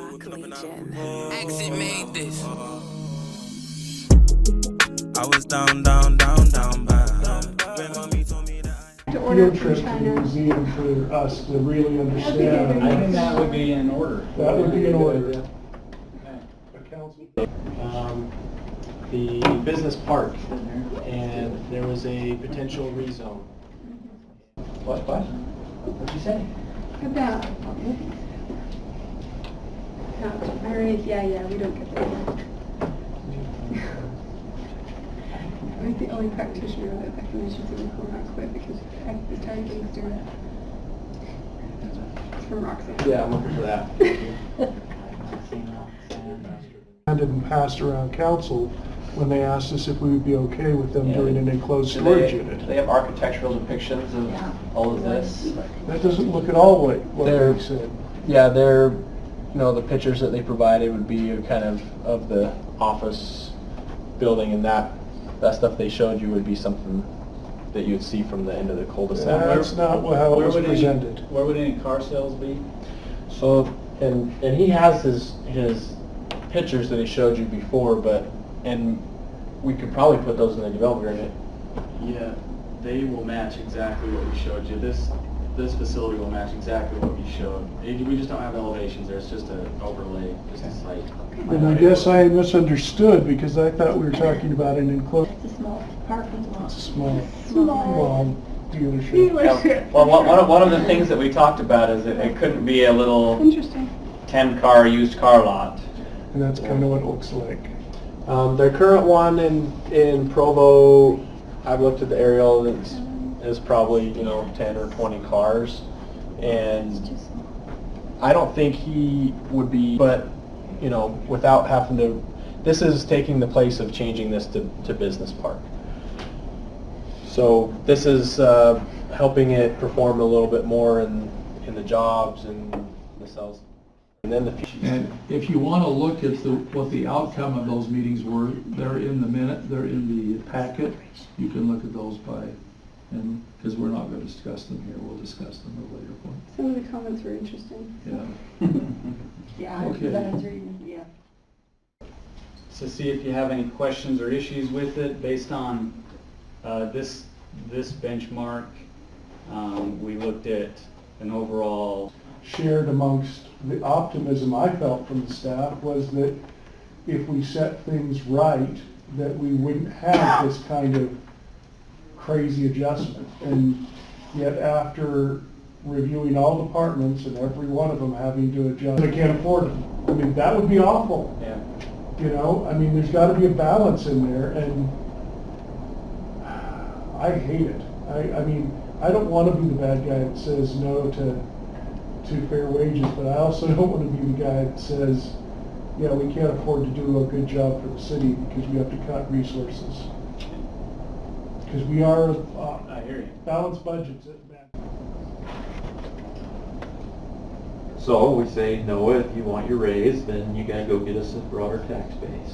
Exit made this. I was down bad. Mommy told me that Field trip to the museum for us to really understand. I think that would be in order. That would be in order. Okay. A council- The business park, and there was a potential rezone. What? What'd you say? About, yeah, we don't get that. I'm the only practitioner that I can mention something from Roxbury because the time things do it. It's from Roxbury. Yeah, I'm looking for that. And passed around council when they asked us if we would be okay with them doing an enclosed storage Do unit. they have architectural depictions of all of this? That doesn't look at all like what They're- they said. Yeah, they're, the pictures that they provided would be kind of the office building, and that stuff they showed you would be something that you'd see from the end of the cul-de-sac. That's not how it was presented. Where would any car sales be? So, and he has his pictures that he showed you before, and we could probably put those in the developer agreement. Yeah, they will match exactly what we showed you. This facility will match exactly what we showed. We just don't have elevations there. It's just an overlay, just a site. And I guess I misunderstood because I thought we were talking about an enclosed, It's a small parking lot. it's a small dealership. Dealership. Well, one of the things that we talked about is that it couldn't be a little Interesting. 10-car used car lot. And that's kind of what it looks like. Their current one in Provo, I've looked at the aerial, is probably 10 or 20 cars, and I don't think he would be, but without having to, this is taking the place of changing this to business park. So this is helping it perform a little bit more in the jobs and the sales. And then the future. And if you want to look at what the outcome of those meetings were, they're in the packet. You can look at those because we're not going to discuss them here. We'll discuss them at a later point. Some of the comments were interesting. Yeah. Yeah, Okay. that was reading, yeah. So see if you have any questions or issues with it based on this benchmark. We looked at an overall. Shared amongst the optimism I felt from the staff was that if we set things right, that we wouldn't have this kind of crazy adjustment. And yet after reviewing all departments and every one of them having to adjust, they can't afford them. I mean, that would be awful. Yeah. There's got to be a balance in there, and I hate it. I don't want to be the bad guy that says no to fair wages, but I also don't want to be the guy that says, yeah, we can't afford to do a good job for the city because we have to cut resources. Because we are I hear you. balanced budgets at best. So we say, no, if you want your raise, then you gotta go get us a broader tax base.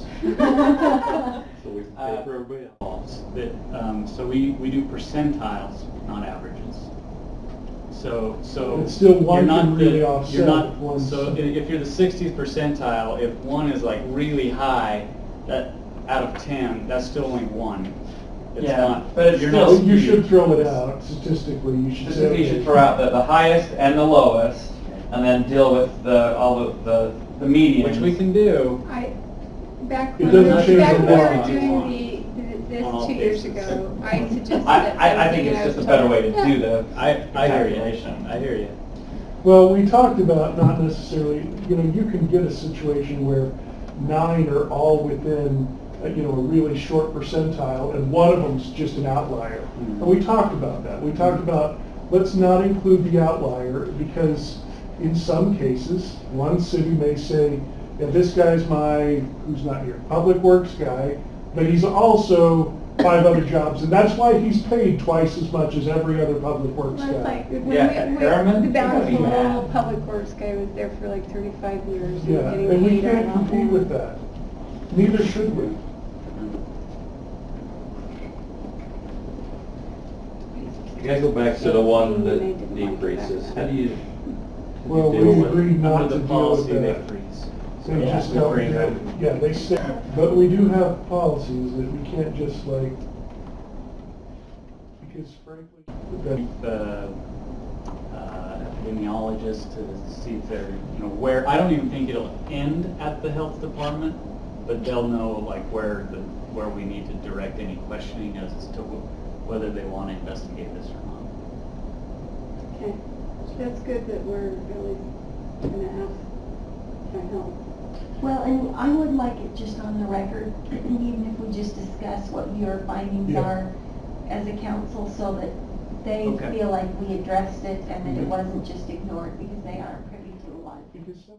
So we can pay for everybody else. So we do percentiles, not averages. So It's still one you're not can really the, offset you're not, if one's- so if you're the 60th percentile, if one is like really high, that out of 10, that's still only one. It's Yeah, not, but it's you're still- not You skewed. should throw it out statistically. You should say, You should throw out the highest and the lowest, and then deal with all the medians. Which we can do. Back It when doesn't change back the when we were law. doing this 2 years ago, I suggested that. I think it's just a better way to do the I hear calculation. you. I hear you. Well, we talked about not necessarily, you can get a situation where 9 are all within, a really short percentile, and one of them's just an outlier. And we talked about that. We talked about, let's not include the outlier, because in some cases, one city may say, yeah, this guy's who's not here, public works guy, but he's also 5 other jobs, and that's why he's paid twice as much as every other public works Well, it's guy. like, when Yeah, the Harriman, Bountiful yeah. public works guy was there for like 35 years. and Yeah, getting and we paid can't out. compete with that. Neither should we. You gotta go back to the one that decreases. How do you Well, deal we with? agreed not Under to the deal with policy, they that. freeze. They Yeah, just we don't, bring them. yeah, they say, but we do have policies that we can't just like, because frankly, The epidemiologist to see if they're, where, I don't even think it'll end at the health department, but they'll know like where we need to direct any questioning as to whether they want to investigate this or not. Okay, that's good that we're really gonna ask, can I help? Well, and I would like it just on the record, even if we just discuss what your findings Yeah. are as a council, so that they Okay. feel like we addressed it and that it wasn't just ignored, because they aren't privy to a lot of because some